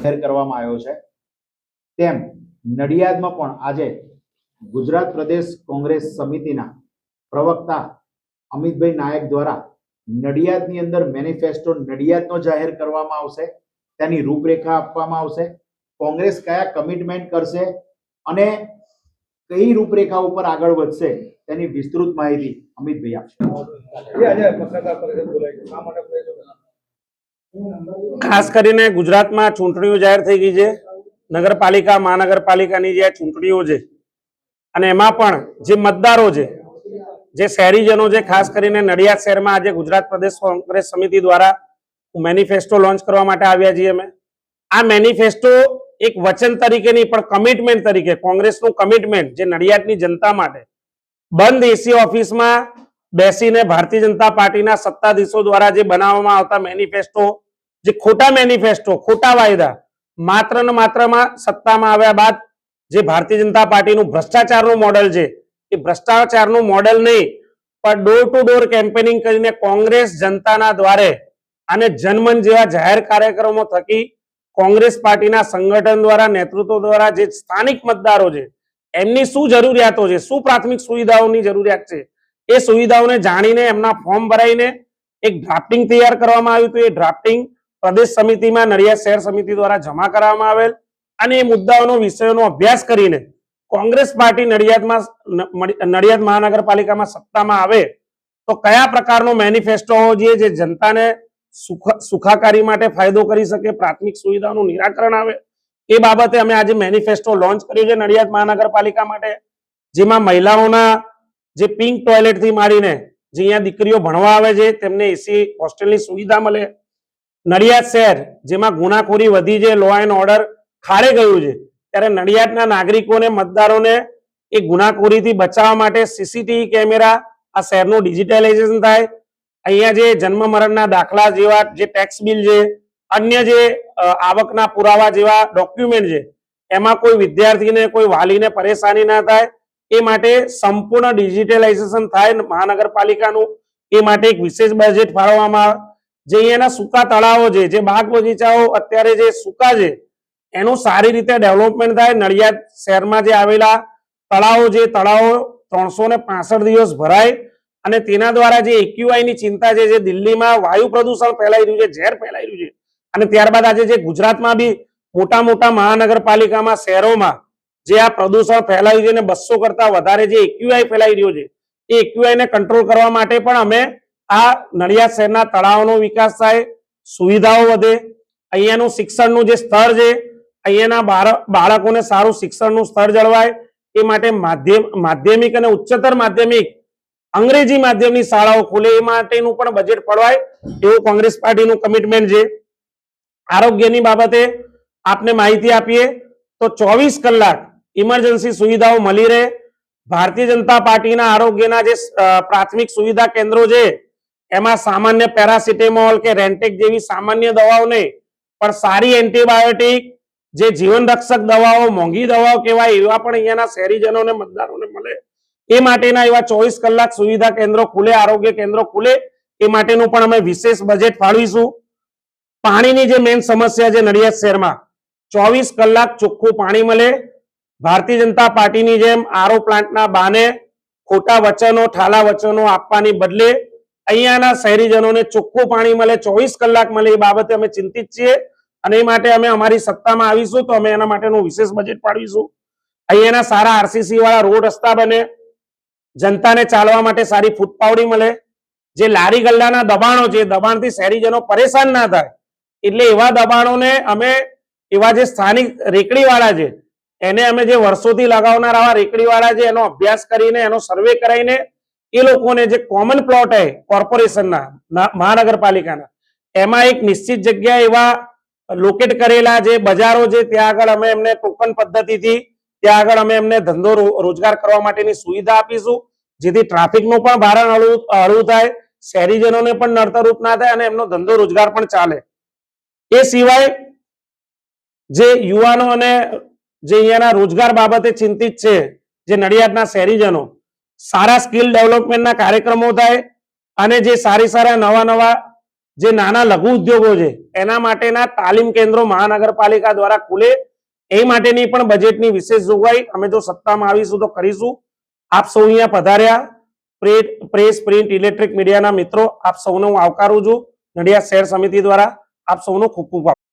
જાહેર કરવામાં આવ્યો છે તેમ નડિયાદમાં પણ આજે ગુજરાત પ્રદેશ કોંગ્રેસ સમિતિના પ્રવક્તા અમિતભાઈ નાયક દ્વારા નડિયાદની અંદર મેનિફેસ્ટો નડિયાદનો જાહેર કરવામાં આવશે, તેની રૂપરેખા આપવામાં આવશે, કોંગ્રેસ કયા કમિટમેન્ટ કરશે અને કઈ રૂપરેખા ઉપર આગળ વધશે તેની વિસ્તૃત માહિતી અમિતભાઈ આપશે। ખાસ કરીને ગુજરાતમાં ચૂંટણીઓ જાહેર થઈ ગઈ છે, નગરપાલિકા મહાનગરપાલિકાની જે ચૂંટણીઓ છે અને એમાં પણ જે મતદારો છે, જે શહેરીજનો છે, ખાસ કરીને નડિયાદ શહેરમાં આજે ગુજરાત પ્રદેશ કોંગ્રેસ સમિતિ દ્વારા મેનિફેસ્ટો લોન્ચ કરવા માટે આવ્યા છીએ। અમે આ મેનિફેસ્ટો એક વચન તરીકે નહીં પણ કમિટમેન્ટ તરીકે કોંગ્રેસનું કમિટમેન્ટ જે નડિયાદની જનતા માટે બંધ એસી ઓફિસમાં બેસીને ભારતીય જનતા પાર્ટીના સત્તાધીશો દ્વારા જે બનાવવામાં આવતા મેનિફેસ્ટો, જે ખોટા મેનિફેસ્ટો, ખોટા વાયદા, માત્ર ને માત્રમાં સત્તામાં આવ્યા બાદ જે ભારતીય જનતા પાર્ટીનું ભ્રષ્ટાચારનું મોડેલ છે એ ભ્રષ્ટાચારનું મોડેલ નહીં પણ ડોર ટુ ડોર કેમ્પેનિંગ કરીને કોંગ્રેસ જનતાના દ્વારે અને જનમન જેવા જાહેર કાર્યક્રમો થકી કોંગ્રેસ પાર્ટીના સંગઠન દ્વારા, નેતૃત્વ દ્વારા જે સ્થાનિક મતદારો છે એમની શું જરૂરિયાતો છે, શું પ્રાથમિક સુવિધાઓની જરૂરિયાત છે, એ સુવિધાઓને જાણીને એમના ફોર્મ ભરાઈને એક ડ્રાફ્ટિંગ તૈયાર કરવામાં આવ્યું હતું। એ ડ્રાફ્ટિંગ પ્રદેશ સમિતિમાં નડિયાદ શહેર સમિતિ દ્વારા જમા કરવામાં આવેલ અને એ મુદ્દાઓનો વિષયોનો અભ્યાસ કરીને કોંગ્રેસ પાર્ટી નડિયાદ મહાનગરપાલિકામાં સત્તામાં આવે તો કયા પ્રકારનો મેનિફેસ્ટો હોવો જોઈએ જે જનતાને સુખાકારી માટે ફાયદો કરી શકે, પ્રાથમિક સુવિધાઓનું નિરાકરણ આવે, એ બાબતે અમે આજે મેનિફેસ્ટો લોન્ચ કર્યું છે નડિયાદ મહાનગરપાલિકા માટે, જેમાં મહિલાઓના જે પિંક ટોયલેટ થી માંડીને જે અહીંયા દીકરીઓ ભણવા આવે છે તેમને એસી હોસ્ટેલની સુવિધા મળે। નડિયાદ શહેર જેમાં ગુનાખોરી વધી છે, લો એન્ડ ઓર્ડર ખાડે ગયું છે, ત્યારે નડિયાદના નાગરિકોને, મતદારોને એ ગુનાખોરીથી બચાવવા માટે સીસીટીવી કેમેરા, આ શહેરનું ડિજિટલાઇઝેશન થાય, અહીંયા જે જન્મ મરણના દાખલા જેવા જે ટેક્સ બિલ છે, અન્ય જે આવકના પુરાવા જેવા ડોક્યુમેન્ટ છે એમાં કોઈ વિદ્યાર્થીને, કોઈ વાલીને પરેશાની ના થાય એ માટે સંપૂર્ણ ડિજિટલાઇઝેશન થાય મહાનગરપાલિકાનું, એ માટે એક વિશેષ બજેટ ફાળવવામાં આવે। જે અહીંયાના સૂકા તળાવો છે, જે બાગ બગીચાઓ અત્યારે જે સૂકા છે એનું સારી રીતે ડેવલપમેન્ટ થાય। નડિયાદ શહેરમાં જે આવેલા તળાવો, જે તળાવો 365 દિવસ ભરાય અને તેના દ્વારા જે એક્યુઆઈ ની ચિંતા છે, જે દિલ્હીમાં વાયુ પ્રદૂષણ ફેલાઈ રહ્યું છે, ઝેર ફેલાઈ રહ્યું છે, અને ત્યારબાદ આજે જે ગુજરાતમાં બી મોટા મોટા મહાનગરપાલિકામાં, શહેરોમાં જે આ પ્રદૂષણ ફેલાયું છે અને 200 કરતા વધારે જે એક્યુઆઈ ફેલાઈ રહ્યો છે એ એક્યુઆઈ ને કંટ્રોલ કરવા માટે પણ અમે આ નડિયાદ શહેરના તળાવનો વિકાસ થાય, સુવિધાઓ વધે, અહીંયાનું શિક્ષણનું જે સ્તર છે, અહીંયાના બાળકોને સારું શિક્ષણનું સ્તર જળવાય, એ માટે માધ્યમિક અને ઉચ્ચતર માધ્યમિક અંગ્રેજી માધ્યમની શાળાઓ ખુલે એ માટેનું પણ બજેટ ફળવાય એવું કોંગ્રેસ પાર્ટીનું કમિટમેન્ટ છે। આરોગ્યની બાબતે આપને માહિતી આપીએ તો 24 કલાક ઇમરજન્સી સુવિધાઓ મળી રહે। ભારતીય જનતા પાર્ટીના આરોગ્યના જે પ્રાથમિક સુવિધા કેન્દ્રો છે એમાં સામાન્ય પેરાસિટામોલ કે રેન્ટેક જેવી સામાન્ય દવાઓ નહીં પણ સારી એન્ટીબાયોટિક, જે જીવન રક્ષક દવાઓ, મોંઘી દવાઓ કહેવાય એવા પણ અહીંયાના શહેરીજનોને, મતદારોને મળે એ માટેના એવા 24 કલાક સુવિધા કેન્દ્રો ખુલે, આરોગ્ય કેન્દ્રો ખુલે, એ માટેનું પણ અમે વિશેષ બજેટ ફાળવીશું। પાણીની જે મેઇન સમસ્યા છે નડિયાદ શહેરમાં, 24 કલાક ચોખ્ખું પાણી મળે। ભારતીય જનતા પાર્ટીની જેમ આરઓ પ્લાન્ટના બાને ખોટા વચનો, ઠાલા વચનો આપવાની બદલે અહીંયાના શહેરીજનોને ચોખ્ખું પાણી મળે, 24 કલાક મળે, એ બાબતે અમે ચિંતિત છીએ અને એ માટે અમે અમારી સત્તામાં આવીશું તો અમે એના માટેનું વિશેષ બજેટ ફાળવીશું। અહીંયાના સારા આરસીસી વાળા રોડ રસ્તા બને, જનતાને ચાલવા માટે સારી ફૂટપાવડી મળે, જે લારી ગલ્લાના દબાણો છે દબાણથી શહેરીજનો પરેશાન ના થાય એટલે એવા દબાણોને અમે, એવા જે સ્થાનિક રેકડીવાળા છે એને અમે જે વર્ષોથી લગાવનાર આવા રેકડીવાળા છે એનો અભ્યાસ કરીને, એનો સર્વે કરાવીને એ લોકોને જે કોમન પ્લોટ હે કોર્પોરેશનના, મહાનગરપાલિકાના, એમાં એક નિશ્ચિત જગ્યા એવા લોકેટ કરેલા જે બજારો છે ત્યાં આગળ અમે એમને ટોકન પદ્ધતિથી ત્યાં આગળ અમે એમને ધંધો રોજગાર કરવા માટેની સુવિધા આપીશું, જેથી ટ્રાફિકનું પણ ભારણ હળવું થાય, શહેરીજનોને પણ નડતરરૂપ ના થાય અને એમનો ધંધો રોજગાર પણ ચાલે। એ સિવાય જે યુવાનો અને જે અહીંયાના રોજગાર બાબતે ચિંતિત છે, જે નડિયાદના શહેરીજનો, સારા સ્કિલ ડેવલપમેન્ટના કાર્યક્રમો થાય અને જે સારા નવા જે નાના લઘુ ઉદ્યોગો છે એના માટેના તાલીમ કેન્દ્રો મહાનગરપાલિકા દ્વારા ખુલે એ માટેની પણ બજેટની વિશેષ જોગવાઈ અમે જો સત્તામાં આવીશું તો કરીશું. આપ સૌ અહીંયા પધાર્યા, પ્રેસ, પ્રિન્ટ, ઇલેક્ટ્રિક મીડિયાના મિત્રો, આપ સૌનો હું આવકારું છું નડિયાદ શહેર સમિતિ દ્વારા. આપ સૌનો ખૂબ ખૂબ આભાર.